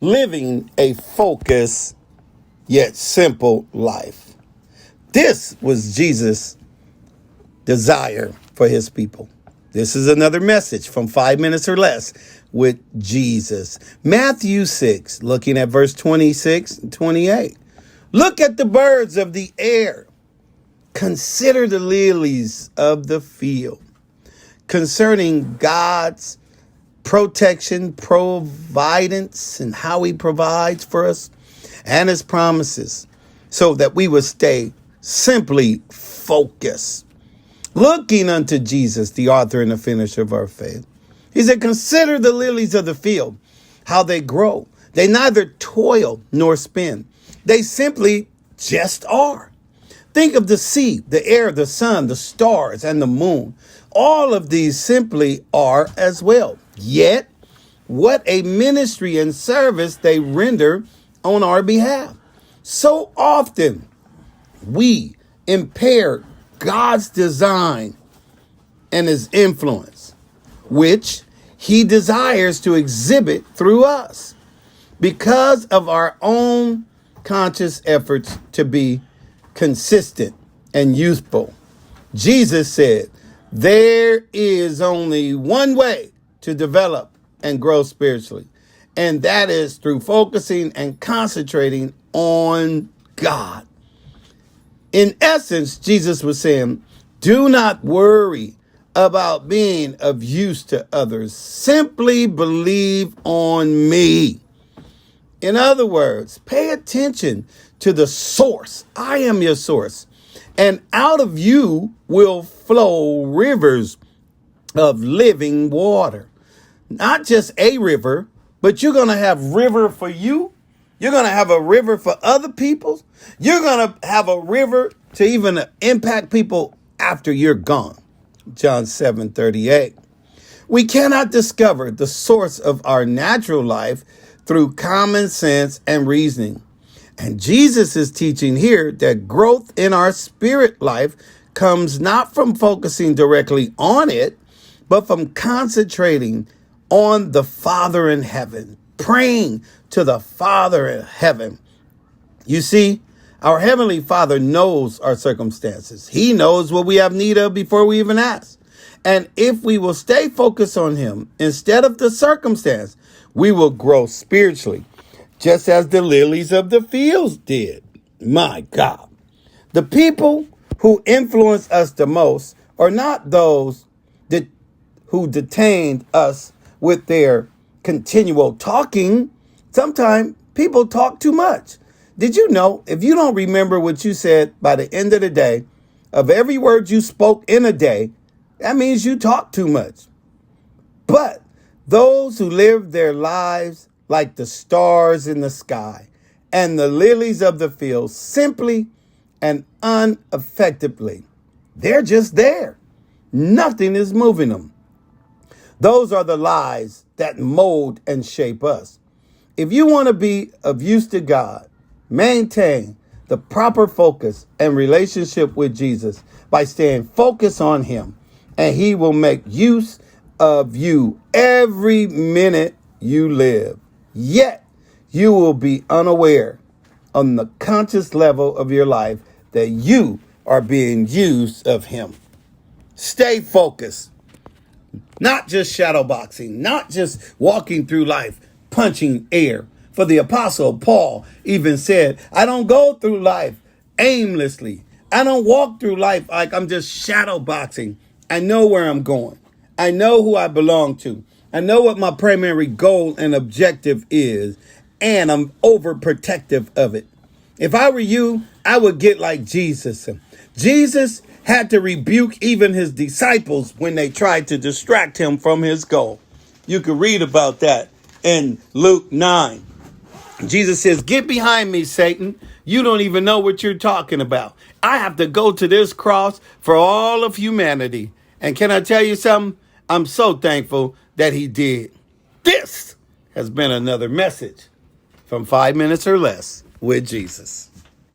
living a focused yet simple life. This was Jesus' desire for his people. This is another message from 5 minutes or less with Jesus. Matthew 6, looking at verse 26 and 28. Look at the birds of the air. Consider the lilies of the field. Concerning God's protection, providence, and how he provides for us and his promises so that we will stay simply focused. Looking unto Jesus, the author and the finisher of our faith. He said, consider the lilies of the field, how they grow. They neither toil nor spin. They simply just are. Think of the sea, the air, the sun, the stars, and the moon. All of these simply are as well. Yet, what a ministry and service they render on our behalf. So often, we impair God's design and his influence, which he desires to exhibit through us because of our own conscious efforts to be consistent and useful. Jesus said, there is only one way to develop and grow spiritually, and that is through focusing and concentrating on God. In essence, Jesus was saying, do not worry about being of use to others. Simply believe on me. In other words, pay attention to the source. I am your source. And out of you will flow rivers of living water. Not just a river, but you're going to have river for you. You're going to have a river for other people. You're going to have a river to even impact people after you're gone. John 7:38. We cannot discover the source of our natural life through common sense and reasoning. And Jesus is teaching here that growth in our spirit life comes not from focusing directly on it, but from concentrating on the Father in heaven, praying to the Father in heaven. You see, our Heavenly Father knows our circumstances. He knows what we have need of before we even ask. And if we will stay focused on him instead of the circumstance, we will grow spiritually, just as the lilies of the fields did. My God. The people who influence us the most are not those who detained us with their continual talking. Sometimes people talk too much. Did you know if you don't remember what you said by the end of the day, of every word you spoke in a day, that means you talk too much. But those who live their lives like the stars in the sky and the lilies of the field, simply and unaffectedly, they're just there. Nothing is moving them. Those are the lives that mold and shape us. If you want to be of use to God, maintain the proper focus and relationship with Jesus by staying focused on him, and he will make use of you every minute you live. Yet you will be unaware on the conscious level of your life that you are being used of him. Stay focused. Not just shadow boxing, not just walking through life, punching air. For the Apostle Paul even said, I don't go through life aimlessly. I don't walk through life like I'm just shadow boxing. I know where I'm going. I know who I belong to. I know what my primary goal and objective is, and I'm overprotective of it. If I were you, I would get like Jesus. Jesus had to rebuke even his disciples when they tried to distract him from his goal. You can read about that in Luke 9. Jesus says, get behind me, Satan. You don't even know what you're talking about. I have to go to this cross for all of humanity. And can I tell you something? I'm so thankful that he did. This has been another message from 5 minutes or less with Jesus.